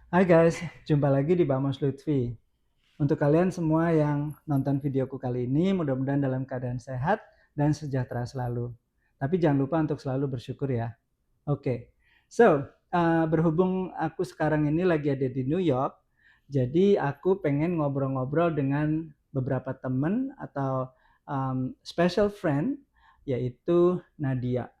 Hai guys, jumpa lagi di Bamos Lutfi. Untuk kalian semua yang nonton videoku kali ini, mudah-mudahan dalam keadaan sehat dan sejahtera selalu. Tapi jangan lupa untuk selalu bersyukur ya. Oke, berhubung aku sekarang ini lagi ada di New York, jadi aku pengen ngobrol-ngobrol dengan beberapa temen atau special friend, yaitu Nadia.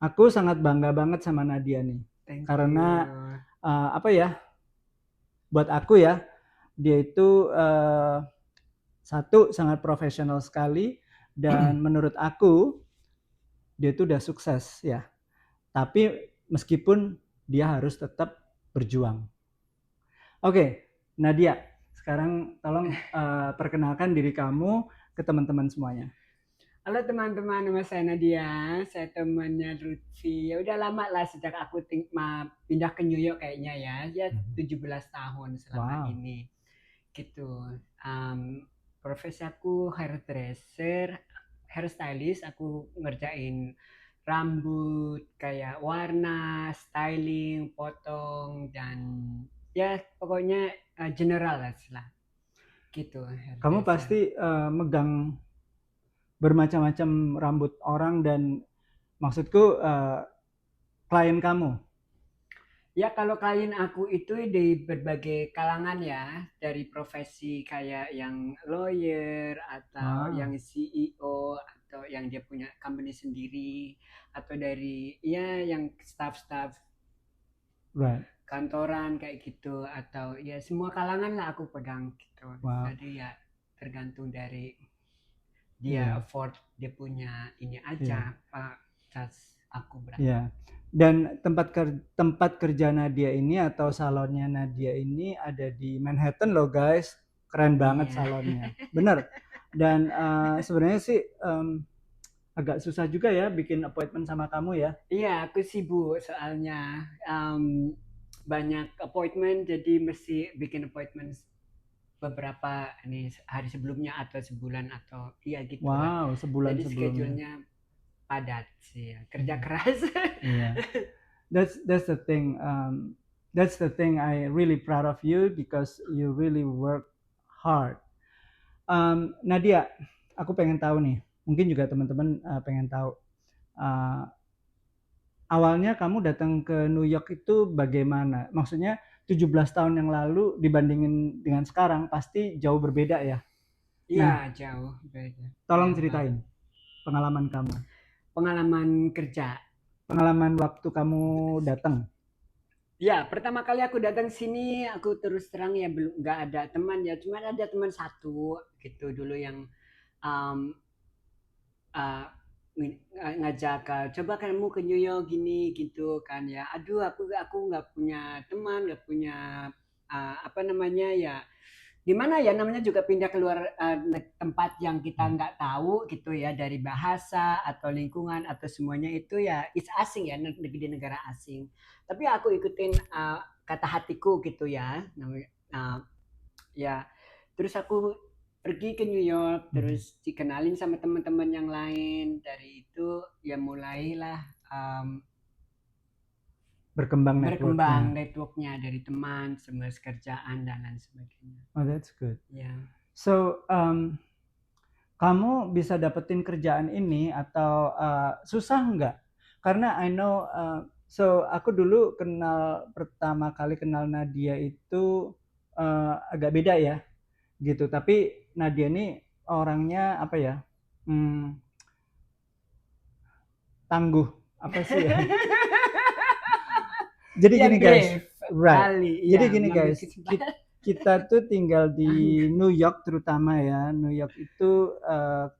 Aku sangat bangga banget sama Nadia nih, Thank karena you. apa ya, buat aku ya, dia itu satu sangat profesional sekali dan menurut aku dia itu udah sukses ya. Tapi meskipun dia harus tetap berjuang. Oke, Nadia, sekarang tolong perkenalkan diri kamu ke teman-teman semuanya. Halo teman-teman, nama saya Nadia. Saya temannya Lutfi. Ya udah lama lah sejak aku pindah ke New York kayaknya ya. Ya 17 tahun selama Wow. ini. Gitu. Profesi aku hairdresser, hairstylist. Aku ngerjain rambut, kayak warna, styling, potong, dan ya pokoknya general lah. Gitu, Kamu hairdresser. pasti megang bermacam-macam rambut orang dan maksudku klien kamu. Ya kalau klien aku itu di berbagai kalangan ya, dari profesi kayak yang lawyer atau Ah, yang CEO atau yang dia punya company sendiri atau dari ya yang staff-staff right. kantoran kayak gitu atau ya semua kalangan lah aku pegang gitu. Wow. Jadi ya tergantung dari dia Iya, afford dia punya ini aja iya. Pak cas aku berapa. Iya. Dan tempat kerja Nadia ini atau salonnya Nadia ini ada di Manhattan loh guys. Keren banget Iya. salonnya. Bener. Dan sebenarnya sih agak susah juga ya bikin appointment sama kamu ya. Iya, aku sibuk soalnya banyak appointment, jadi mesti bikin appointment beberapa nih hari sebelumnya atau sebulan atau iya gitulah. Wow, sebulan Jadi sebelumnya. schedule-nya padat sih, ya. Kerja Iya. keras. Iya. That's the thing. That's the thing I really proud of you because you really work hard. Nadia, aku pengen tahu nih. Mungkin juga teman-teman pengen tahu. Uh, Awalnya kamu datang ke New York itu bagaimana? Maksudnya 17 tahun yang lalu dibandingin dengan sekarang pasti jauh berbeda ya. Iya, Nah, jauh beda. tolong Jauh banget. ceritain pengalaman kamu. Pengalaman kerja. Pengalaman waktu kamu datang. Ya, pertama kali aku datang sini, aku terus terang ya belum nggak ada teman ya, cuma ada teman satu gitu dulu yang um, uh, ngajak coba kamu ke New York gini gitu kan ya aduh aku nggak punya teman nggak punya apa namanya ya gimana ya namanya juga pindah keluar tempat yang kita nggak tahu gitu ya dari bahasa atau lingkungan atau semuanya itu ya is asing ya di negara asing tapi aku ikutin kata hatiku gitu ya namanya ya terus aku pergi ke New York Mhm. terus dikenalin sama teman-teman yang lain dari itu ya mulailah um, Berkembang berkembang networknya. networknya dari teman semua kerjaan dan lain sebagainya Oh, that's good. ya. So, kamu bisa dapetin kerjaan ini atau susah nggak? Karena I know, aku dulu pertama kali kenal Nadia itu agak beda ya, gitu. Tapi Nadia ini orangnya apa ya? Hmm, Tangguh apa sih ya? Jadi Ya gini guys, brave right? kali Jadi ya gini mengambil guys, kesempatan. kita tuh tinggal di New York terutama ya. New York itu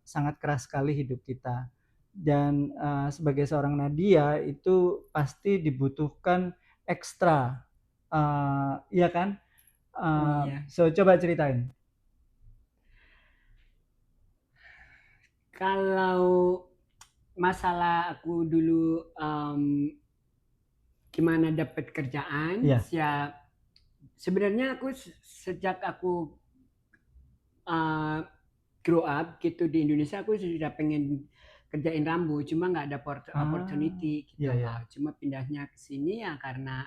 sangat keras sekali hidup kita. Dan sebagai seorang Nadia itu pasti dibutuhkan ekstra, iya kan? Iya Coba ceritain. kalau masalah aku dulu gimana dapat kerjaan Iya. ya sebenarnya aku sejak aku uh, grow up gitu di Indonesia aku sudah pengen kerjain rambut cuma nggak ada Ah, opportunity gitu iya ya. loh cuma pindahnya ke sini ya karena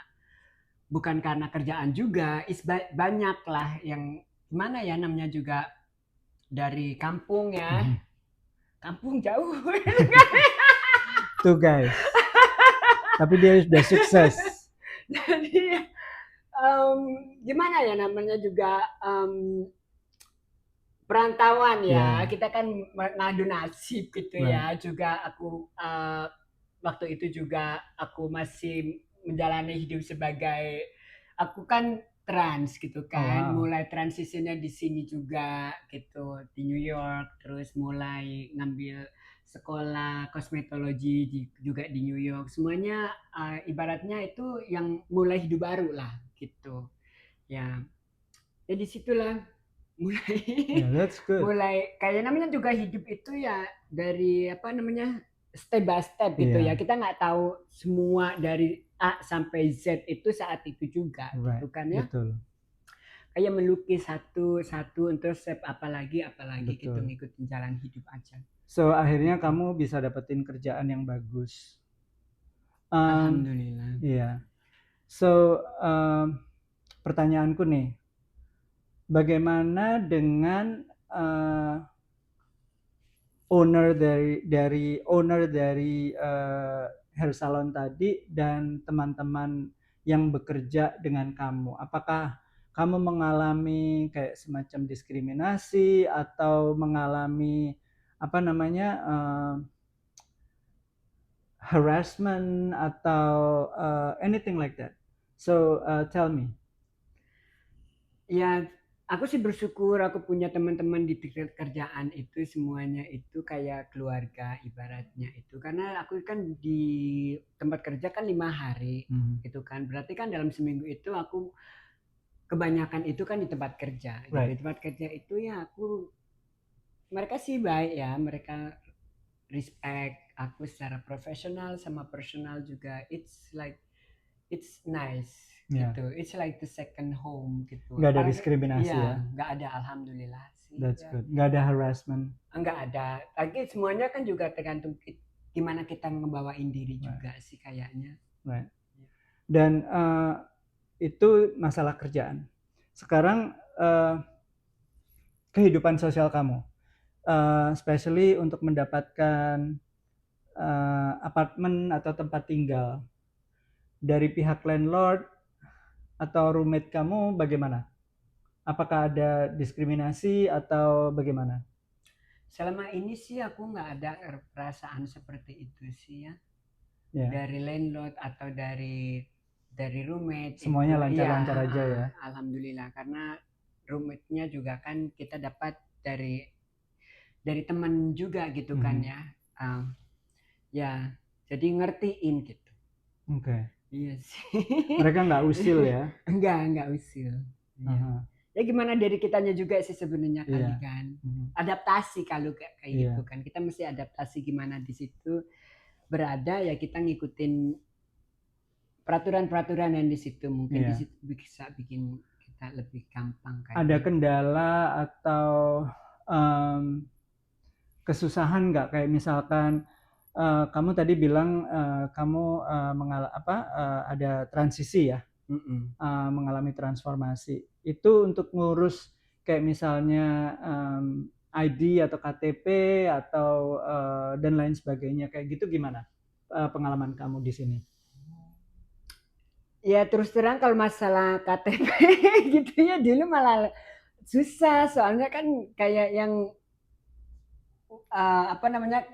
bukan karena kerjaan juga, banyak lah yang gimana ya namanya juga dari kampung ya, kampung jauh. Tuh guys, tapi dia sudah sukses. Jadi gimana ya namanya juga perantauan ya, Ya, kita kan ngadu nasib gitu right. ya. Juga aku waktu itu juga aku masih menjalani hidup sebagai aku kan trans gitu Oh kan, wow. mulai transisinya di sini juga gitu di New York, terus mulai ngambil sekolah kosmetologi juga di New York. Semuanya ibaratnya itu yang mulai hidup baru lah gitu. Ya, ya disitulah mulai Yeah, that's good. mulai kayak namanya juga hidup itu ya dari apa namanya step by step gitu ya, Iya, kita nggak tahu semua dari A sampai Z itu saat itu juga right. gitu kan ya, Betul, kayak melukis satu satu untuk step apalagi gitu, betul. ngikutin jalan hidup aja So akhirnya gitu. kamu bisa dapetin kerjaan yang bagus. Um, Alhamdulillah. iya. So pertanyaanku nih, bagaimana dengan owner dari hair salon tadi dan teman-teman yang bekerja dengan kamu? Apakah kamu mengalami kayak semacam diskriminasi atau mengalami apa namanya harassment atau anything like that? So tell me. Ya, aku sih bersyukur aku punya teman-teman di kerjaan itu semuanya itu kayak keluarga ibaratnya itu. Karena aku kan di tempat kerja kan 5 hari gitu kan. Berarti kan dalam seminggu itu aku kebanyakan itu kan di tempat kerja gitu. Right. Di tempat kerja itu ya aku mereka sih baik ya, mereka respect aku secara profesional sama personal juga. It's like it's nice Yeah. gitu. It's like the second home gitu. Nggak ada Apalagi diskriminasi ya. iya, nggak ada alhamdulillah sih That's ya. good. Nggak ada harassment. Nggak ada. Lagi semuanya kan juga tergantung gimana kita ngebawain diri juga Right. sih kayaknya. Right. Dan itu masalah kerjaan. Sekarang kehidupan sosial kamu, especially untuk mendapatkan apartemen atau tempat tinggal dari pihak landlord atau roommate kamu bagaimana? Apakah ada diskriminasi atau bagaimana? Selama ini sih aku nggak ada perasaan seperti itu sih ya. Ya, Dari landlord atau dari roommate semuanya itu iya, lancar-lancar aja ya. alhamdulillah karena roommate-nya juga kan kita dapat dari teman juga gitu kan Mhm. ya. Ya, jadi ngertiin gitu. Oke. Iya sih. Mereka nggak usil ya? Enggak usil. Iya. Aha, Ya gimana dari kitanya juga sih sebenarnya kali iya. kan. Mhm. Adaptasi kalau kayak gitu Iya. kan. Kita mesti adaptasi gimana di situ berada ya kita ngikutin peraturan-peraturan yang di situ mungkin di Iya. situ bisa bikin kita lebih gampang Ada kayaknya. kendala atau em, kesusahan nggak kayak misalkan kamu tadi bilang kamu ada transisi ya, Mm-mm. mengalami transformasi. Itu untuk ngurus kayak misalnya ID atau KTP atau dan lain sebagainya kayak gitu gimana pengalaman kamu di sini? Ya terus terang kalau masalah KTP gitu ya dulu malah susah soalnya kan kayak yang apa namanya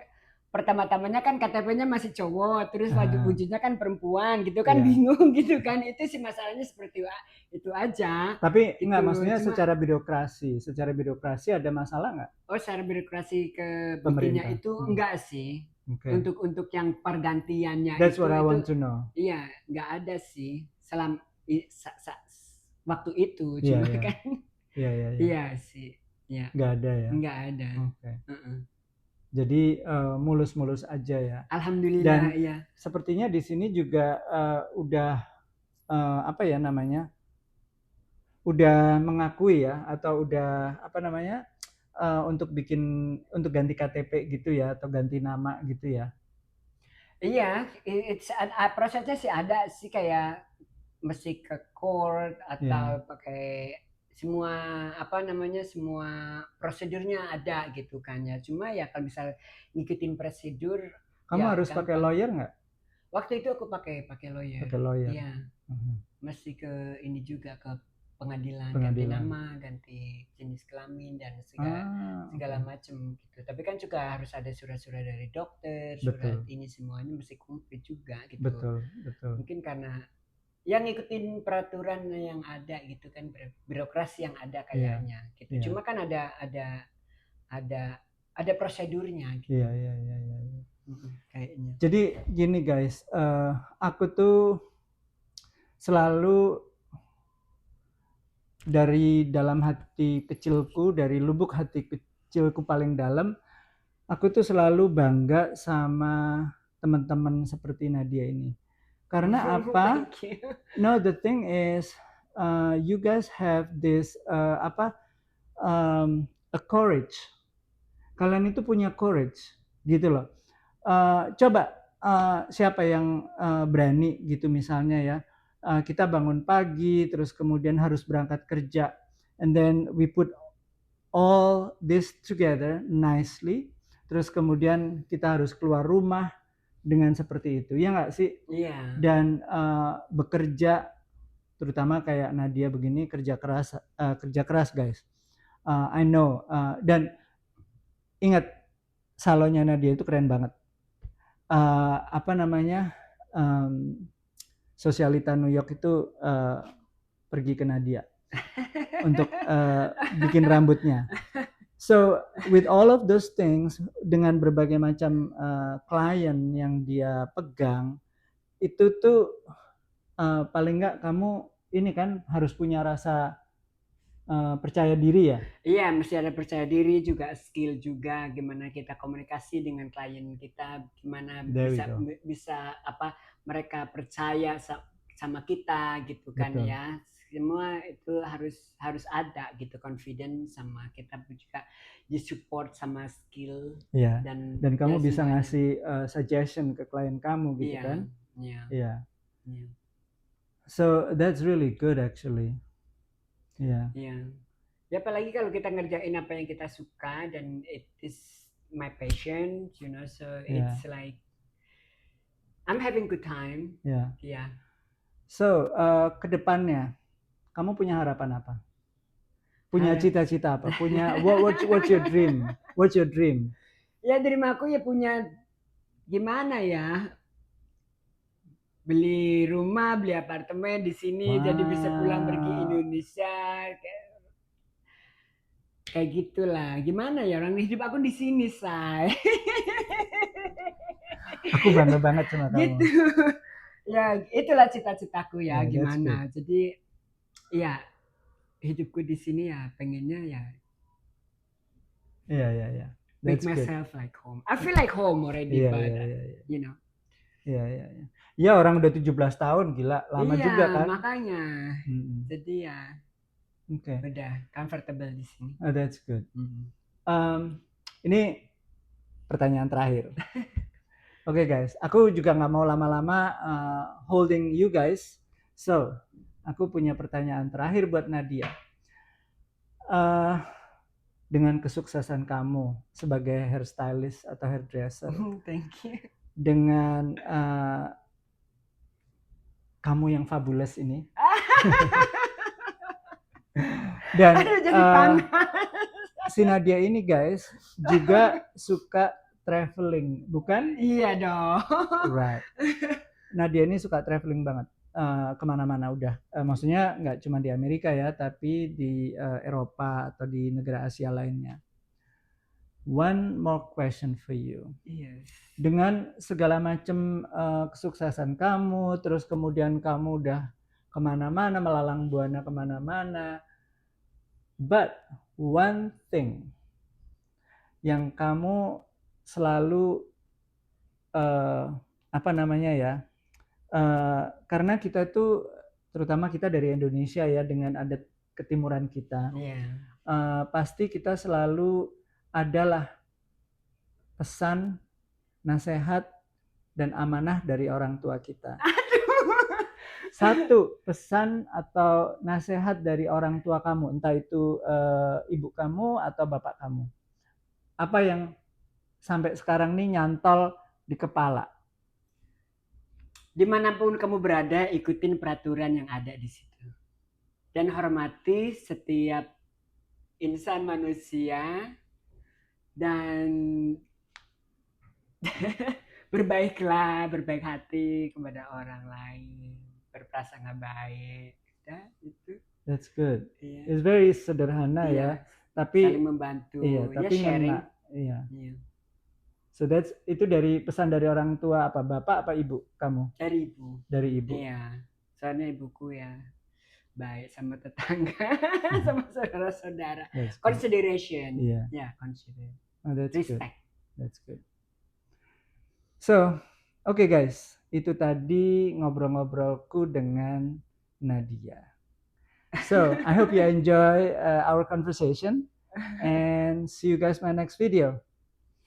pertama-tamanya kan KTP-nya masih cowok terus Ah, wujudnya kan perempuan gitu kan iya. bingung gitu kan itu sih masalahnya seperti itu aja Tapi nggak gitu maksudnya cuma secara birokrasi ada masalah nggak secara birokrasi ke bikinnya pemerintah? itu enggak sih Oke. untuk yang pergantiannya That's what I itu want to know. iya nggak ada sih selam waktu itu Iya, cuma iya. kan Iya, iya, iya. iya sih ya Nggak ada ya. nggak ada. Oke. Jadi mulus-mulus aja ya. Alhamdulillah Dan ya. sepertinya di sini juga udah apa ya namanya? Udah mengakui ya atau udah apa namanya? Untuk ganti KTP gitu ya atau ganti nama gitu ya. Iya, prosesnya sih ada sih kayak mesti ke court Iya. atau pakai semua apa namanya semua prosedurnya ada gitu kan ya. Cuma ya kalau misal ngikutin prosedur Kamu ya harus pakai gampang. lawyer nggak? Waktu itu aku pakai pakai lawyer. Pakai lawyer. Iya, Mhm. mesti ke ini juga ke pengadilan ganti Pengadilan. nama, ganti jenis kelamin dan segala Oke. segala macam gitu. Tapi kan juga harus ada surat-surat dari dokter, surat Betul, ini semuanya mesti komplit juga gitu. betul, betul. Mungkin karena yang ngikutin peraturan yang ada gitu kan birokrasi yang ada Iya, kayaknya gitu. iya, Cuma kan ada ada prosedurnya iya, gitu. iya, iya, iya. Kayaknya. Jadi gini guys, aku tuh selalu dari dalam hati kecilku, dari lubuk hati kecilku paling dalam, aku tuh selalu bangga sama teman-teman seperti Nadia ini. Karena apa? Thank you. No, the thing is, you guys have this a courage. Kalian itu punya courage, gitu loh. Coba siapa yang berani gitu misalnya ya, kita bangun pagi terus kemudian harus berangkat kerja, and then we put all this together nicely, terus kemudian kita harus keluar rumah dengan seperti itu, ya nggak sih? Iya. Dan bekerja, terutama kayak Nadia begini, kerja keras guys. I know, dan ingat salonnya Nadia itu keren banget. Apa namanya, sosialita New York itu pergi ke Nadia untuk bikin rambutnya. So with all of those things, dengan berbagai macam klien yang dia pegang, itu tuh paling nggak kamu ini kan harus punya rasa percaya diri ya. Iya, mesti ada percaya diri juga, skill juga, gimana kita komunikasi dengan klien kita, gimana There we bisa go. bisa apa mereka percaya sama kita gitu kan Betul. ya. Semua itu harus harus ada gitu, confident sama kita juga disupport sama skill Iya. dan Dan ya kamu bisa semuanya. ngasih suggestion ke klien kamu gitu Iya, kan? iya, Iya. iya, So that's really good actually. Iya. iya. Ya apalagi kalau kita ngerjain apa yang kita suka dan it is my passion, you know, so Iya. it's like I'm having good time. Iya. Yeah. So ke depannya kamu punya harapan apa? Punya cita-cita apa? Punya what's your dream? What's your dream? Ya dream aku ya punya gimana ya? Beli rumah, beli apartemen di sini jadi bisa pulang pergi Wow. Indonesia kayak gitulah. Gimana ya orang hidup aku di sini, say. Aku bangga banget sama Gitu. kamu. Ya, itulah cita-citaku ya, Yeah, that's good. gimana. Jadi ya hidupku di sini ya pengennya ya Iya, iya, iya. make That's good. myself like home. I feel like home already, Iya, but iya, iya, iya. you know. Iya, iya, iya. Ya orang udah 17 tahun, gila. Lama Iya, juga kan? makanya. Mm-mm. Jadi ya Oke. udah comfortable di sini. Oh, that's good. Ini pertanyaan terakhir. Oke guys, aku juga nggak mau lama-lama holding you guys. So, aku punya pertanyaan terakhir buat Nadia. Dengan kesuksesan kamu sebagai hairstylist atau hairdresser, Thank you. dengan kamu yang fabulous ini, dan Aduh, jadi panas. si Nadia ini guys juga suka traveling, bukan? Iya dong. Right. Nadia ini suka traveling banget, kemana-mana udah. Maksudnya nggak cuma di Amerika ya, tapi di Eropa atau di negara Asia lainnya. One more question for you. Yes. Dengan segala macam kesuksesan kamu, terus kemudian kamu udah kemana-mana, melalang buana kemana-mana, but one thing yang kamu selalu apa namanya ya, karena kita tuh terutama kita dari Indonesia ya, dengan adat ketimuran kita, pasti kita selalu adalah pesan, nasihat, dan amanah dari orang tua kita. Aduh, Satu pesan atau nasihat dari orang tua kamu, entah itu ibu kamu atau bapak kamu. Apa yang sampai sekarang nih nyantol di kepala? Dimanapun kamu berada, ikutin peraturan yang ada di situ. Dan hormati setiap insan manusia. Dan berbaik hati kepada orang lain. Berprasangka baik. Ya, itu. That's good. Iya. It's very sederhana Iya. ya. Tapi saling membantu. iya, Ya tapi sharing. ngena. Iya. Iya. So itu dari pesan dari orang tua apa bapak apa ibu kamu? Dari ibu. Dari ibu. Iya. Soalnya ibuku ya baik sama tetangga, sama saudara-saudara. That's good. Consideration. Iya. Ya, consider. Oh, that's good. Respect. That's good. So, oke guys, itu tadi ngobrol-ngobrolku dengan Nadia. So, I hope you enjoy our conversation and see you guys my next video.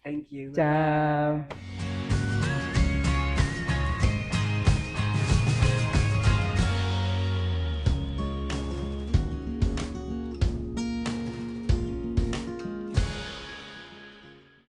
Thank you. Ciao. Bye-bye.